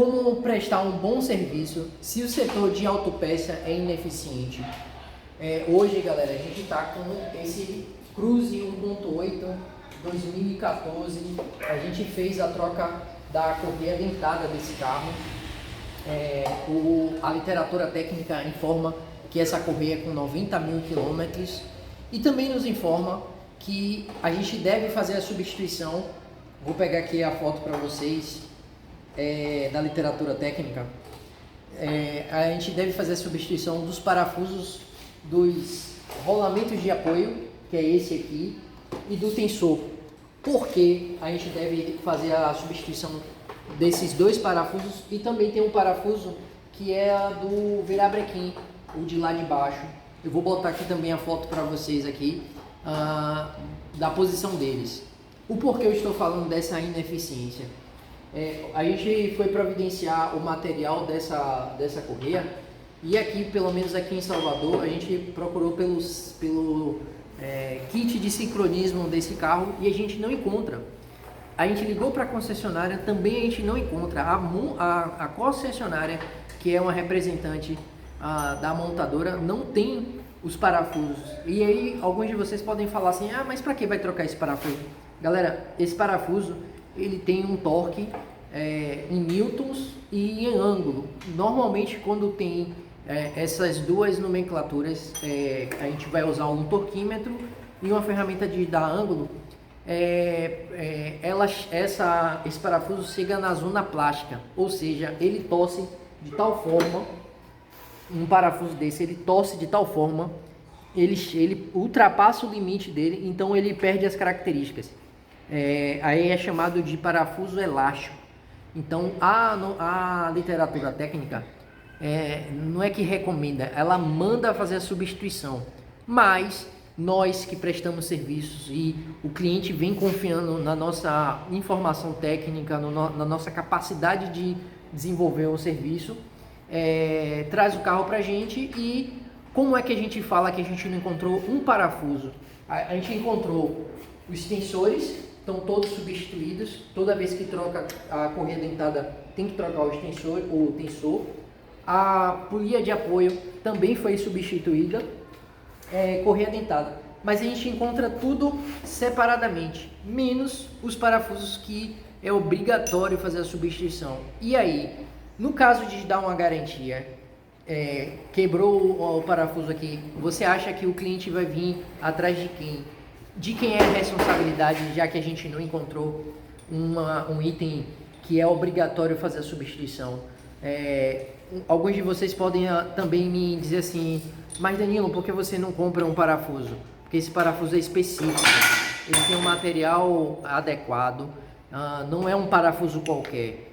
Como prestar um bom serviço se o setor de autopeça é ineficiente? Hoje, galera, a gente está com esse Cruze 1.8 2014. A gente fez a troca da correia dentada desse carro. A literatura técnica informa que essa correia é com 90 mil quilômetros e também nos informa que a gente deve fazer a substituição. Vou pegar aqui a foto para vocês da literatura técnica. A gente deve fazer a substituição dos parafusos dos rolamentos de apoio, que é esse aqui, e do tensor. Por que a gente deve fazer a substituição desses dois parafusos? E também tem um parafuso que é do virabrequim, o de lá de baixo. Eu vou botar aqui também a foto para vocês aqui da posição deles. O porquê eu estou falando dessa ineficiência? A gente foi providenciar o material dessa correia e aqui, pelo menos aqui em Salvador, a gente procurou pelo kit de sincronismo desse carro e a gente não encontra. A gente ligou para a concessionária, também a gente não encontra. A concessionária, que é uma representante da montadora, não tem os parafusos. E aí alguns de vocês podem falar assim: mas para que vai trocar esse parafuso? Galera, esse parafuso ele tem um torque em newtons e em ângulo. Normalmente quando tem essas duas nomenclaturas, a gente vai usar um torquímetro e uma ferramenta de dar ângulo. Esse parafuso chega na zona plástica, ou seja, ele torce de tal forma, um parafuso desse, ele torce de tal forma, ele ultrapassa o limite dele, então ele perde as características. Aí é chamado de parafuso elástico. Então a literatura técnica não é que recomenda, ela manda fazer a substituição, mas nós que prestamos serviços e o cliente vem confiando na nossa informação técnica, na nossa capacidade de desenvolver o serviço, traz o carro para a gente. E como é que a gente fala que a gente não encontrou um parafuso? A gente encontrou os tensores, estão todos substituídos. Toda vez que troca a correia dentada tem que trocar o tensor. A polia de apoio também foi substituída, correia dentada. Mas a gente encontra tudo separadamente, menos os parafusos que é obrigatório fazer a substituição. E aí, no caso de dar uma garantia, quebrou o parafuso aqui, você acha que o cliente vai vir atrás de quem? De quem é a responsabilidade, já que a gente não encontrou um item que é obrigatório fazer a substituição? Alguns de vocês podem também me dizer assim: mas Danilo, por que você não compra um parafuso? Porque esse parafuso é específico, ele tem um material adequado, não é um parafuso qualquer.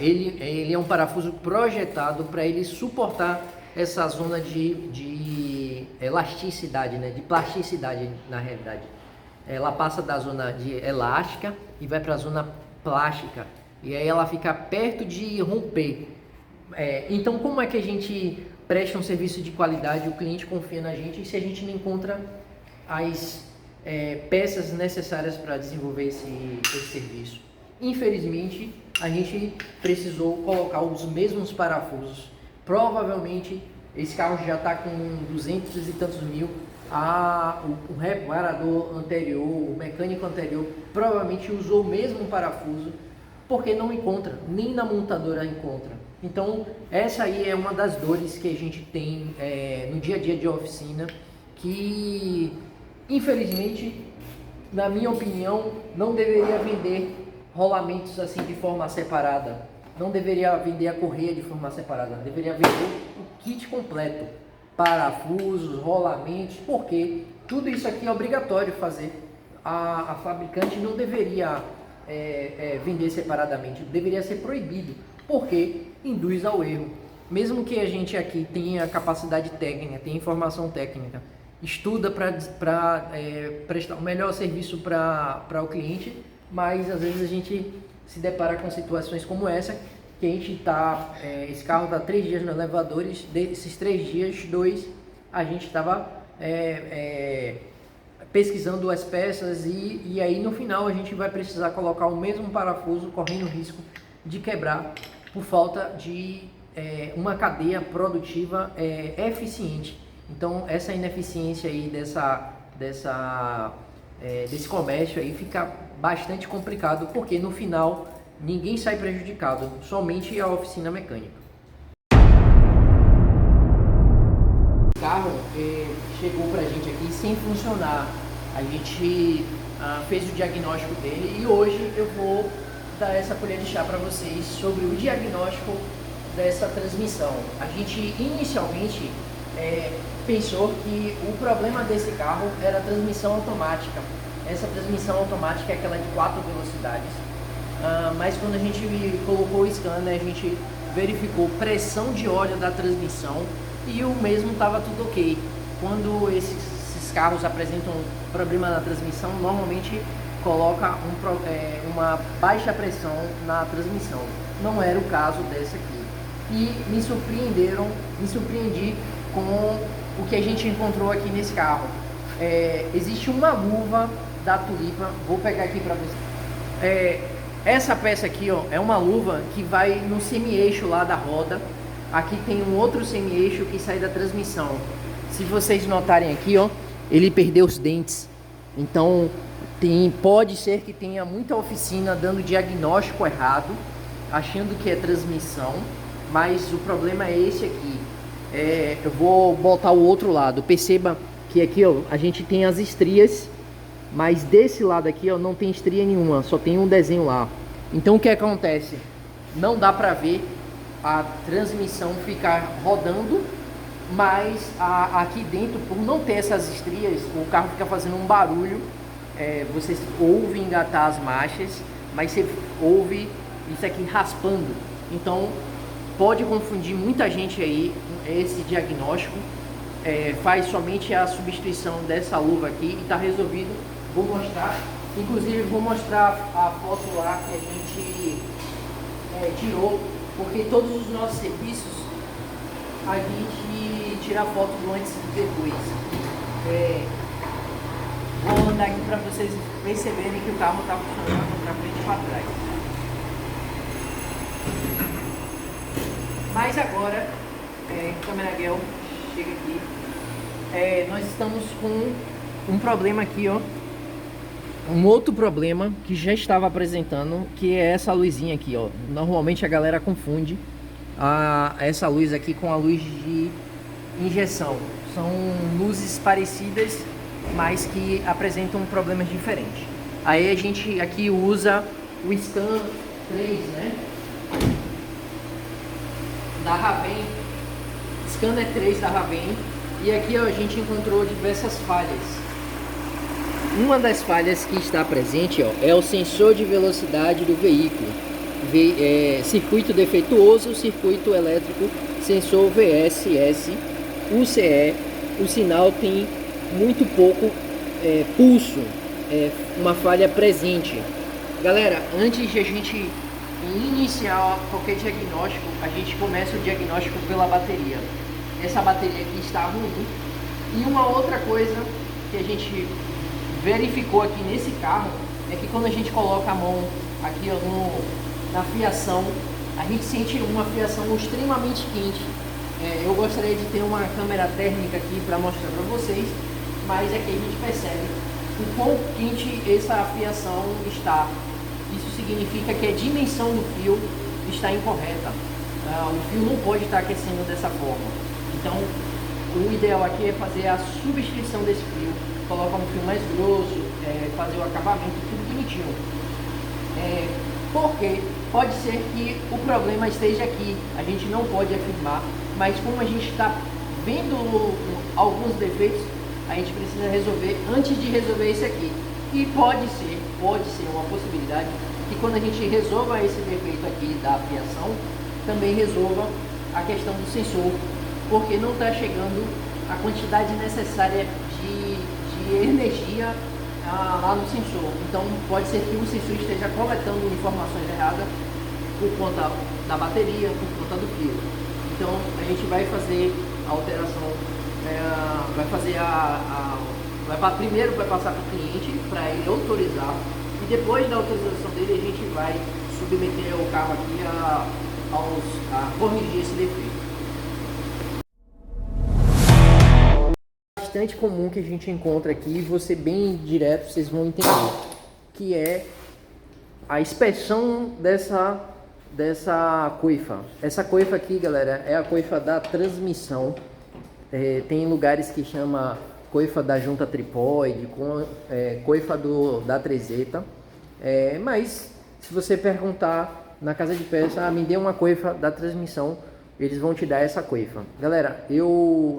Ele é um parafuso projetado para ele suportar essa zona de elasticidade, né? De plasticidade, na realidade. Ela passa da zona de elástica e vai para a zona plástica, e aí ela fica perto de romper. Então, como é que a gente presta um serviço de qualidade, o cliente confia na gente, e se a gente não encontra as peças necessárias para desenvolver esse serviço? Infelizmente, a gente precisou colocar os mesmos parafusos. Provavelmente esse carro já está com 200 e tantos mil. O reparador anterior, o mecânico anterior, provavelmente usou o mesmo parafuso, porque não encontra, nem na montadora encontra. Então essa aí é uma das dores que a gente tem no dia a dia de oficina, que infelizmente, na minha opinião, não deveria vender rolamentos assim de forma separada, não deveria vender a correia de forma separada, deveria vender o kit completo, parafusos, rolamentos, porque tudo isso aqui é obrigatório fazer. A fabricante não deveria vender separadamente, deveria ser proibido, porque induz ao erro. Mesmo que a gente aqui tenha capacidade técnica, tenha informação técnica, estuda para prestar o melhor serviço para o cliente, mas às vezes a gente se depara com situações como essa, que a gente esse carro está 3 dias no elevador, desses 3 dias, 2 a gente estava pesquisando as peças e aí no final a gente vai precisar colocar o mesmo parafuso, correndo risco de quebrar por falta de uma cadeia produtiva eficiente. Então essa ineficiência aí desse comércio aí fica bastante complicado, porque no final ninguém sai prejudicado, somente a oficina mecânica. O carro chegou pra gente aqui sem funcionar. A gente fez o diagnóstico dele e hoje eu vou dar essa colher de chá para vocês sobre o diagnóstico dessa transmissão. A gente inicialmente pensou que o problema desse carro era a transmissão automática. Essa transmissão automática é aquela de 4 velocidades, mas quando a gente colocou o scanner, a gente verificou pressão de óleo da transmissão e o mesmo estava tudo ok. Quando esses carros apresentam problema na transmissão, normalmente coloca uma baixa pressão na transmissão. Não era o caso dessa aqui. E me surpreendi com o que a gente encontrou aqui nesse carro. Existe uma luva da Tulipa, vou pegar aqui para você. Essa peça aqui, ó, é uma luva que vai no semi-eixo lá da roda. Aqui tem um outro semi-eixo que sai da transmissão. Se vocês notarem aqui, ó, ele perdeu os dentes. Então pode ser que tenha muita oficina dando diagnóstico errado, achando que é transmissão, mas o problema é esse aqui. Eu vou botar o outro lado. Perceba que aqui, ó, a gente tem as estrias, mas desse lado aqui, ó, não tem estria nenhuma, só tem um desenho lá. Então o que acontece? Não dá para ver a transmissão ficar rodando, mas aqui dentro, por não ter essas estrias, o carro fica fazendo um barulho. Você ouve engatar as marchas, mas você ouve isso aqui raspando. Então pode confundir muita gente aí esse diagnóstico. Faz somente a substituição dessa luva aqui e está resolvido. Vou mostrar, inclusive vou mostrar a foto lá que a gente tirou, porque todos os nossos serviços a gente tira foto do antes e depois. Vou andar aqui para vocês perceberem que o carro está funcionando para frente e para trás. Mas agora, câmera Gel, chega aqui. Nós estamos com um problema aqui, ó. Um outro problema que já estava apresentando, que é essa luzinha aqui, ó. Normalmente a galera confunde essa luz aqui com a luz de injeção. São luzes parecidas, mas que apresentam problemas diferentes. Aí a gente aqui usa o Scan 3, né? Da Raven, Scanner 3 da Raven. E aqui, ó, a gente encontrou diversas falhas. Uma das falhas que está presente, ó, é o sensor de velocidade do veículo. Circuito defeituoso, circuito elétrico, sensor VSS, UCE. O sinal tem muito pouco pulso, uma falha presente. Galera, antes de a gente iniciar qualquer diagnóstico, a gente começa o diagnóstico pela bateria. Essa bateria aqui está ruim. E uma outra coisa que a gente verificou aqui nesse carro é que quando a gente coloca a mão aqui, ó, na fiação, a gente sente uma fiação extremamente quente. Eu gostaria de ter uma câmera térmica aqui para mostrar para vocês, mas aqui a gente percebe o quão quente essa fiação está. Isso significa que a dimensão do fio está incorreta. O fio não pode estar aquecendo dessa forma. Então, o ideal aqui é fazer a substituição desse fio, colocar um fio mais grosso, fazer o acabamento, tudo bonitinho. Porque pode ser que o problema esteja aqui, a gente não pode afirmar, mas como a gente está vendo alguns defeitos, a gente precisa resolver antes de resolver esse aqui. E pode ser uma possibilidade que quando a gente resolva esse defeito aqui da fiação, também resolva a questão do sensor, porque não está chegando a quantidade necessária de energia lá no sensor. Então pode ser que o sensor esteja coletando informações erradas por conta da bateria, por conta do fio. Então a gente vai fazer a alteração, primeiro vai passar para o cliente para ele autorizar, e depois da autorização dele a gente vai submeter o carro aqui a corrigir esse defeito. Bastante comum que a gente encontra aqui, vou ser bem direto, vocês vão entender, que é a inspeção dessa coifa. Essa coifa aqui, galera, é a coifa da transmissão. Tem lugares que chama coifa da junta tripóide, coifa da trezeta. Mas se você perguntar na casa de peça, me dê uma coifa da transmissão, eles vão te dar essa coifa. Galera,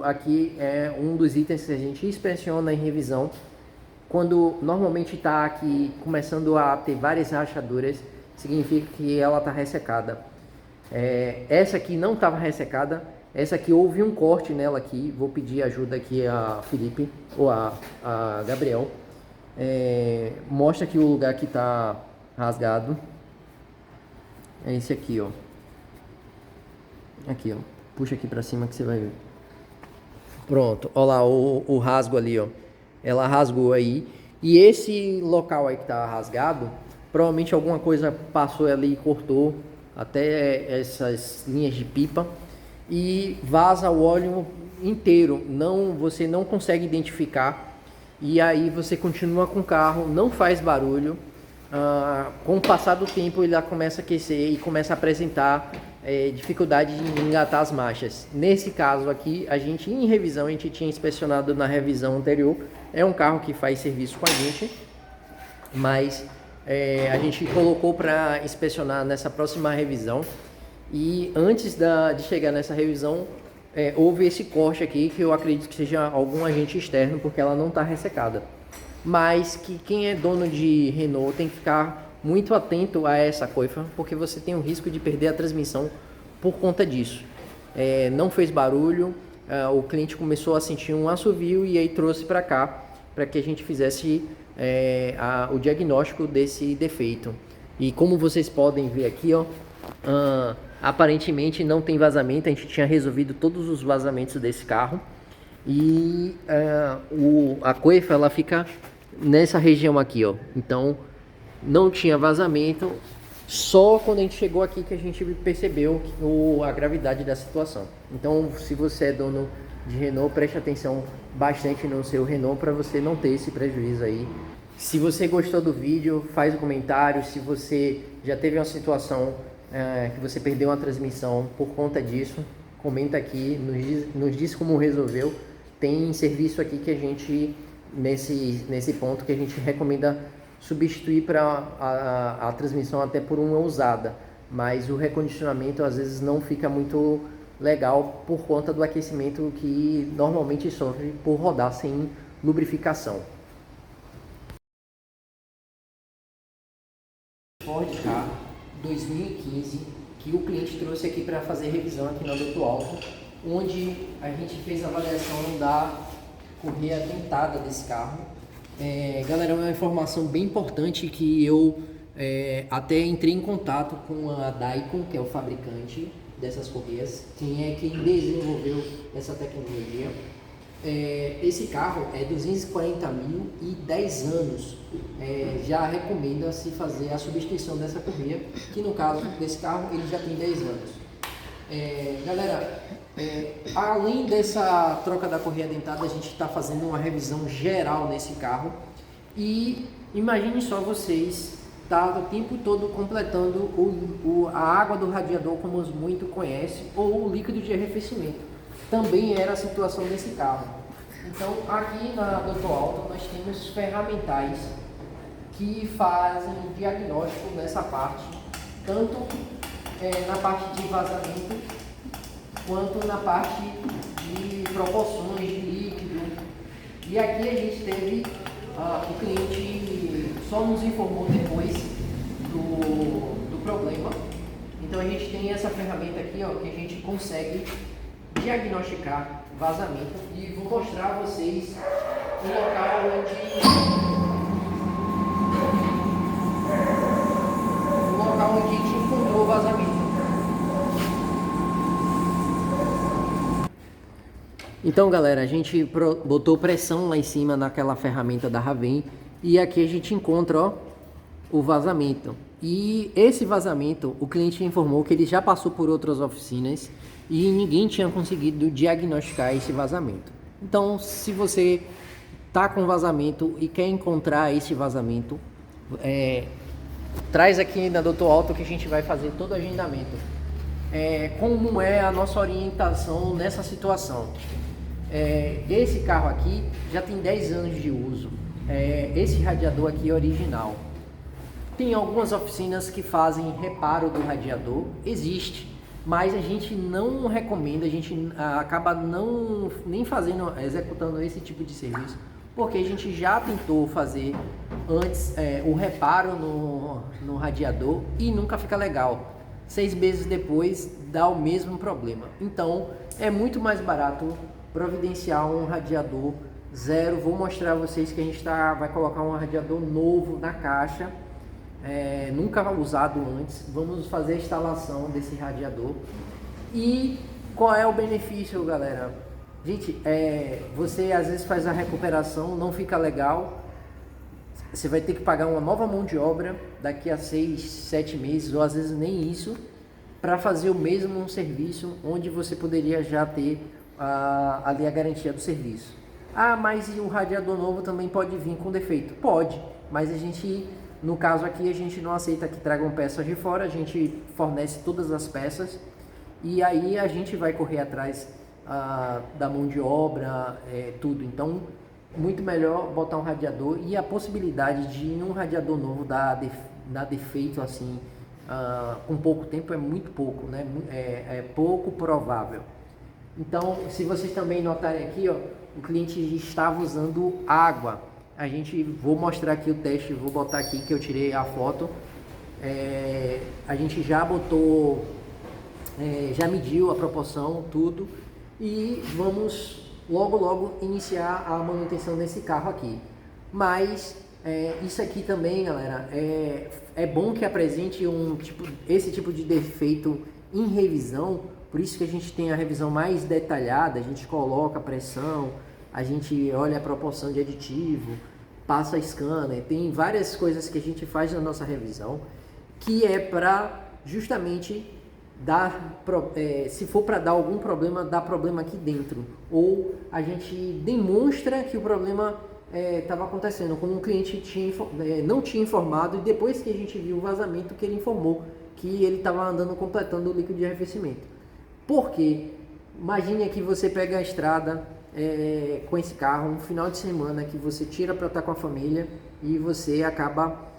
aqui é um dos itens que a gente inspeciona em revisão. Quando normalmente está aqui começando a ter várias rachaduras, significa que ela está ressecada. Essa aqui não estava ressecada, essa aqui houve um corte nela aqui. Vou pedir ajuda aqui a Felipe ou a Gabriel. Mostra aqui o lugar que está rasgado. É esse aqui, ó. Aqui, ó. Puxa aqui pra cima que você vai ver. Pronto, ó lá o rasgo ali, ó. Ela rasgou aí. E esse local aí que tá rasgado, provavelmente alguma coisa passou ali e cortou até essas linhas de pipa e vaza o óleo inteiro. Você não consegue identificar. E aí você continua com o carro, não faz barulho. Com o passar do tempo ele já começa a aquecer e começa a apresentar dificuldade de engatar as marchas. Nesse caso aqui, em revisão, a gente tinha inspecionado na revisão anterior. É um carro que faz serviço com a gente, mas a gente colocou para inspecionar nessa próxima revisão. E antes de chegar nessa revisão, houve esse corte aqui, que eu acredito que seja algum agente externo, porque ela não está ressecada. Mas que quem é dono de Renault tem que ficar muito atento a essa coifa, porque você tem o risco de perder a transmissão por conta disso. Não fez barulho, o cliente começou a sentir um assovio e aí trouxe para cá, para que a gente fizesse o diagnóstico desse defeito. E como vocês podem ver aqui, ó, aparentemente não tem vazamento. A gente tinha resolvido todos os vazamentos desse carro. E a coifa ela fica nessa região aqui, ó. Então não tinha vazamento. Só quando a gente chegou aqui que a gente percebeu a gravidade da situação. Então, se você é dono de Renault, preste atenção bastante no seu Renault para você não ter esse prejuízo aí. Se você gostou do vídeo, faz um comentário. Se você já teve uma situação que você perdeu uma transmissão por conta disso, comenta aqui, nos diz como resolveu. Tem serviço aqui que a gente, nesse ponto, que a gente recomenda substituir para a transmissão até por uma usada, mas o recondicionamento às vezes não fica muito legal por conta do aquecimento que normalmente sofre por rodar sem lubrificação. Ford Ka 2015 que o cliente trouxe aqui para fazer revisão aqui na Doutor Alto, onde a gente fez a avaliação da correia dentada desse carro. Galera, é uma informação bem importante que eu até entrei em contato com a Daikon, que é o fabricante dessas correias, quem desenvolveu essa tecnologia. Esse carro é 240 mil e 10 anos. Já recomenda-se fazer a substituição dessa correia, que no caso desse carro ele já tem 10 anos. Galera, além dessa troca da correia dentada, a gente está fazendo uma revisão geral nesse carro. E imagine só vocês o tempo todo completando a água do radiador, como muito conhecem, ou o líquido de arrefecimento. Também era a situação desse carro. Então, aqui na Doutor Alto, nós temos ferramentais que fazem diagnóstico nessa parte, tanto na parte de vazamento, quanto na parte de proporções de líquido. E aqui a gente teve, o cliente só nos informou depois do problema. Então a gente tem essa ferramenta aqui, ó, que a gente consegue diagnosticar vazamento, e vou mostrar a vocês o local onde a gente encontrou o vazamento. Então, galera, a gente botou pressão lá em cima naquela ferramenta da Raven, e aqui a gente encontra, ó, o vazamento. E esse vazamento, o cliente informou que ele já passou por outras oficinas e ninguém tinha conseguido diagnosticar esse vazamento. Então, se você está com vazamento e quer encontrar esse vazamento, traz aqui na Dr. Auto que a gente vai fazer todo o agendamento. Como é a nossa orientação nessa situação? Esse carro aqui já tem 10 anos de uso. Esse radiador aqui é original. Tem algumas oficinas que fazem reparo do radiador, existe, mas a gente não recomenda, a gente acaba não nem executando esse tipo de serviço, porque a gente já tentou fazer antes o reparo no radiador e nunca fica legal. 6 meses depois dá o mesmo problema. Então é muito mais barato providenciar um radiador zero. Vou mostrar a vocês que a gente vai colocar um radiador novo na caixa. Nunca usado antes. Vamos fazer a instalação desse radiador. E qual é o benefício, galera? Gente, você às vezes faz a recuperação, não fica legal, você vai ter que pagar uma nova mão de obra daqui a 6, 7 meses, ou às vezes nem isso, para fazer o mesmo serviço, onde você poderia já ter ali a garantia do serviço. Mas o radiador novo também pode vir com defeito? Pode, mas a gente, no caso aqui, a gente não aceita que tragam peças de fora, a gente fornece todas as peças e aí a gente vai correr atrás da mão de obra, tudo. Então, muito melhor botar um radiador, e a possibilidade de um radiador novo dar defeito assim, com pouco tempo é muito pouco, né? É pouco provável. Então, se vocês também notarem aqui, ó, o cliente estava usando água. Vou mostrar aqui o teste, vou botar aqui que eu tirei a foto. A gente já botou, já mediu a proporção, tudo, e vamos logo iniciar a manutenção desse carro aqui. Mas isso aqui também, galera, é bom que apresente esse tipo de defeito em revisão. Por isso que a gente tem a revisão mais detalhada, a gente coloca a pressão, a gente olha a proporção de aditivo, passa scanner, tem várias coisas que a gente faz na nossa revisão, que é para justamente se for para dar algum problema, dá problema aqui dentro, ou a gente demonstra que o problema estava acontecendo, como o cliente não tinha informado, e depois que a gente viu o vazamento que ele informou que ele estava andando completando o líquido de arrefecimento. Porque imagine que você pega a estrada com esse carro, um final de semana que você tira para estar com a família e você acaba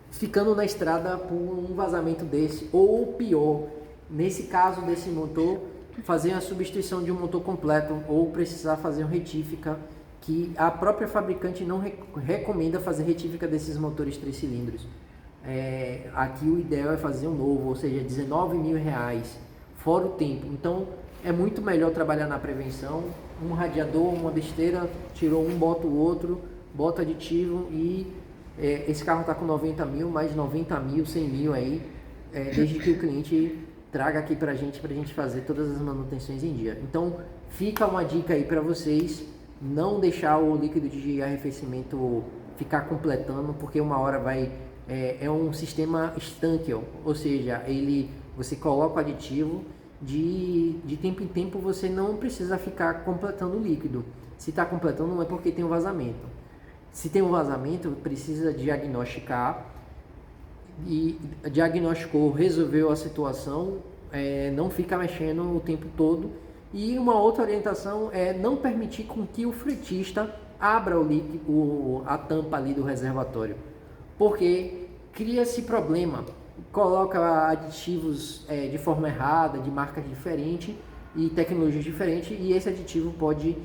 ficando na estrada por um vazamento desse, ou pior, nesse caso desse motor, fazer a substituição de um motor completo, ou precisar fazer uma retífica, que a própria fabricante não recomenda fazer retífica desses motores 3 cilindros. Aqui o ideal é fazer um novo, ou seja, R$19 mil, fora o tempo. Então é muito melhor trabalhar na prevenção. Um radiador, uma besteira, tirou um, bota o outro, bota aditivo, e esse carro está com 90 mil, mais 90 mil, 100 mil aí, desde que o cliente traga aqui pra gente fazer todas as manutenções em dia. Então fica uma dica aí para vocês, não deixar o líquido de arrefecimento ficar completando, porque uma hora é um sistema estanque, ou seja, você coloca o aditivo, de tempo em tempo você não precisa ficar completando o líquido. Se está completando, não é porque tem um vazamento. Se tem um vazamento, precisa diagnosticar, e diagnosticou, resolveu a situação, não fica mexendo o tempo todo. E uma outra orientação é não permitir com que o fretista abra o líquido, a tampa ali do reservatório, porque cria-se problema, coloca aditivos de forma errada, de marcas diferentes e tecnologias diferentes, e esse aditivo pode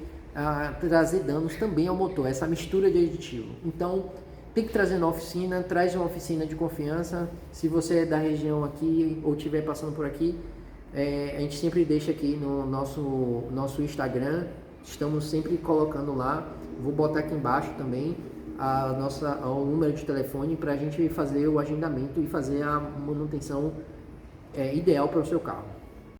trazer danos também ao motor, essa mistura de aditivo. Então tem que trazer na oficina, traz uma oficina de confiança. Se você é da região aqui ou estiver passando por aqui, a gente sempre deixa aqui no nosso Instagram, estamos sempre colocando lá. Vou botar aqui embaixo também o número de telefone para a gente fazer o agendamento e fazer a manutenção ideal para o seu carro.